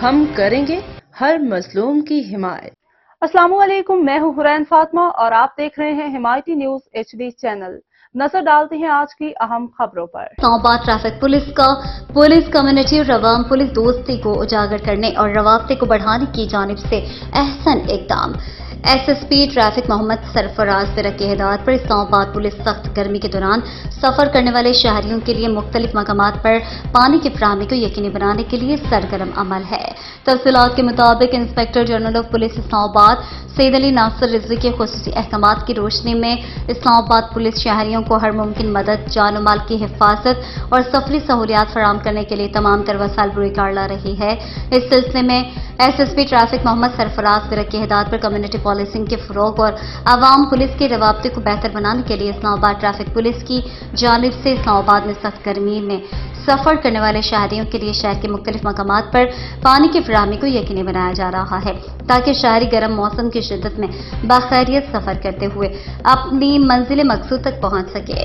ہم کریں گے ہر مظلوم کی حمایت۔ السلام علیکم، میں ہوں حرین فاطمہ اور آپ دیکھ رہے ہیں حمایتی نیوز HD چینل۔ نظر ڈالتے ہیں آج کی اہم خبروں پر۔ اسلام آباد ٹریفک پولیس کا پولیس کمیونٹی اور عوام پولیس دوستی کو اجاگر کرنے اور روابط کو بڑھانے کی جانب سے احسن اقدام۔ SSP ٹریفک محمد سرفراز برک کی ہدایت پر اسلام آباد پولیس سخت گرمی کے دوران سفر کرنے والے شہریوں کے لیے مختلف مقامات پر پانی کی فراہمی کو یقینی بنانے کے لیے سرگرم عمل ہے۔ تفصیلات کے مطابق انسپکٹر جنرل آف پولیس اسلام آباد سید علی ناصر رضوی کے خصوصی احکامات کی روشنی میں اسلام آباد پولیس شہریوں کو ہر ممکن مدد، جان و مال کی حفاظت اور سفری سہولیات فراہم کرنے کے لیے تمام تر وسائل بروئے کار لا رہی ہے۔ اس سلسلے میں SSP ٹریفک محمد سرفراز برک کی ہدایت پر کمیونٹی پالیسنگ کے فروغ اور عوام پولیس کے روابط کو بہتر بنانے کے لیے اسلام آباد ٹریفک پولیس کی جانب سے اسلام آباد میں سخت گرمی میں سفر کرنے والے شہریوں کے لیے شہر کے مختلف مقامات پر پانی کی فراہمی کو یقینی بنایا جا رہا ہے تاکہ شہری گرم موسم کی شدت میں باخیریت سفر کرتے ہوئے اپنی منزل مقصود تک پہنچ سکے۔